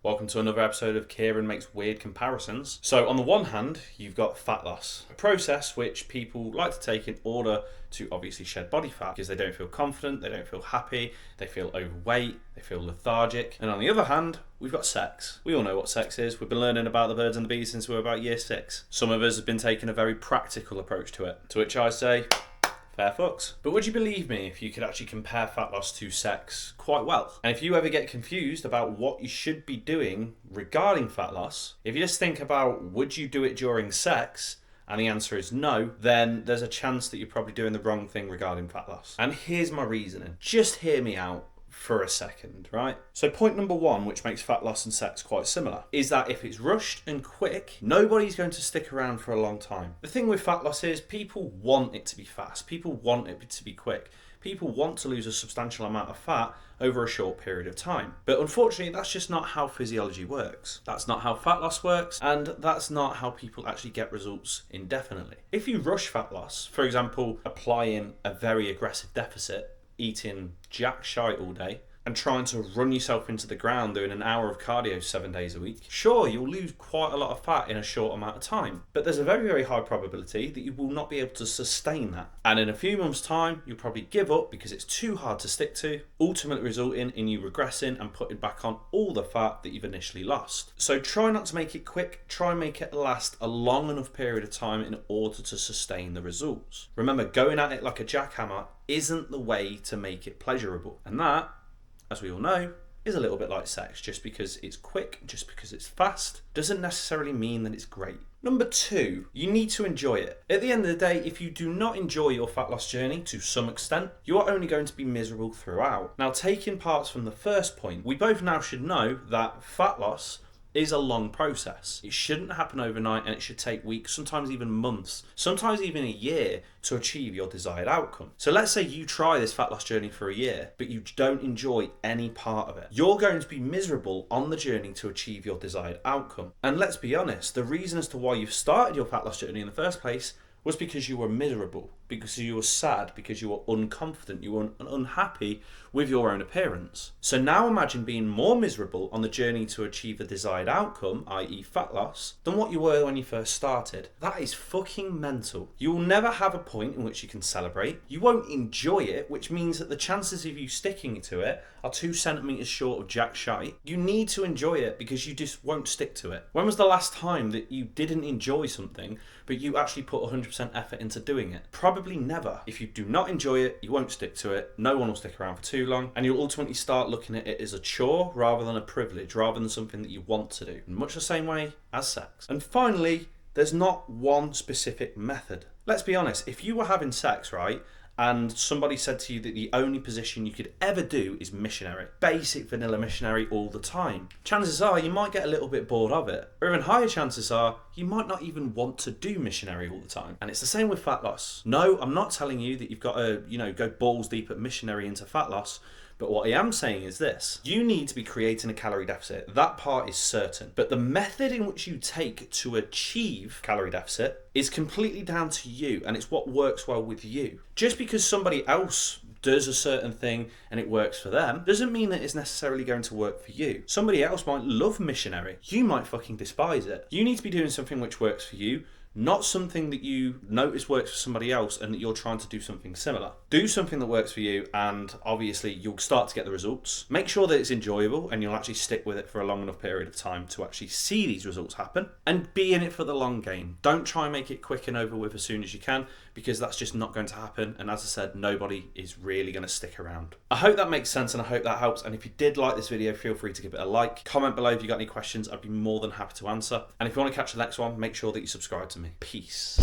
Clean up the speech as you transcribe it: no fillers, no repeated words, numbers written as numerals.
Welcome to another episode of Kieran Makes Weird Comparisons. So on the one hand, you've got fat loss, a process which people like to take in order to obviously shed body fat because they don't feel confident, they don't feel happy, they feel overweight, they feel lethargic. And on the other hand, we've got sex. We all know what sex is. We've been learning about the birds and the bees since we were about year 6. Some of us have been taking a very practical approach to it, to which I say, fair fucks. But would you believe me if you could actually compare fat loss to sex quite well? And if you ever get confused about what you should be doing regarding fat loss, if you just think about would you do it during sex, and the answer is no, then there's a chance that you're probably doing the wrong thing regarding fat loss. And here's my reasoning. Just hear me out for a second, right? So point number 1, which makes fat loss and sex quite similar, is that if it's rushed and quick, nobody's going to stick around for a long time. The thing with fat loss is people want it to be fast. People want it to be quick. People want to lose a substantial amount of fat over a short period of time. But unfortunately, that's just not how physiology works. That's not how fat loss works, and that's not how people actually get results indefinitely. If you rush fat loss, for example, applying a very aggressive deficit, eating jack shite all day, and trying to run yourself into the ground doing an hour of cardio 7 days a week, sure, you'll lose quite a lot of fat in a short amount of time, but there's a very, very high probability that you will not be able to sustain that. And in a few months' time, you'll probably give up because it's too hard to stick to, ultimately resulting in you regressing and putting back on all the fat that you've initially lost. So try not to make it quick, try and make it last a long enough period of time in order to sustain the results. Remember, going at it like a jackhammer isn't the way to make it pleasurable. And that, as we all know, is a little bit like sex. Just because it's quick, just because it's fast, doesn't necessarily mean that it's great. Number 2, you need to enjoy it. At the end of the day, if you do not enjoy your fat loss journey to some extent, you are only going to be miserable throughout. Now, taking parts from the first point, we both now should know that fat loss is a long process. It shouldn't happen overnight, and it should take weeks, sometimes even months, sometimes even a year to achieve your desired outcome. So let's say you try this fat loss journey for a year, but you don't enjoy any part of it. You're going to be miserable on the journey to achieve your desired outcome. And let's be honest, the reason as to why you've started your fat loss journey in the first place was because you were miserable, because you were sad, because you were unconfident, you were unhappy with your own appearance. So now imagine being more miserable on the journey to achieve the desired outcome, i.e. fat loss, than what you were when you first started. That is fucking mental. You will never have a point in which you can celebrate. You won't enjoy it, which means that the chances of you sticking to it are 2 centimeters short of jack shite. You need to enjoy it because you just won't stick to it. When was the last time that you didn't enjoy something, but you actually put 100% effort into doing it? Probably never. If you do not enjoy it, you won't stick to it. No one will stick around for too long, and you'll ultimately start looking at it as a chore rather than a privilege, rather than something that you want to do, in much the same way as sex. And finally, there's not one specific method. Let's be honest, if you were having sex, right, and somebody said to you that the only position you could ever do is missionary, basic vanilla missionary all the time, chances are you might get a little bit bored of it. Or even higher chances are you might not even want to do missionary all the time. And it's the same with fat loss. No, I'm not telling you that you've got to, go balls deep at missionary into fat loss. But what I am saying is this: you need to be creating a calorie deficit. That part is certain. But the method in which you take to achieve calorie deficit is completely down to you, and it's what works well with you. Just because somebody else does a certain thing and it works for them doesn't mean that it's necessarily going to work for you. Somebody else might love missionary. You might fucking despise it. You need to be doing something which works for you, not something that you notice works for somebody else and that you're trying to do something similar. Do something that works for you, and obviously you'll start to get the results. Make sure that it's enjoyable and you'll actually stick with it for a long enough period of time to actually see these results happen, and be in it for the long game. Don't try and make it quick and over with as soon as you can, because that's just not going to happen. And as I said, nobody is really going to stick around. I hope that makes sense, and I hope that helps. And if you did like this video, feel free to give it a like. Comment below if you got any questions. I'd be more than happy to answer. And if you want to catch the next one, make sure that you subscribe to me. Peace.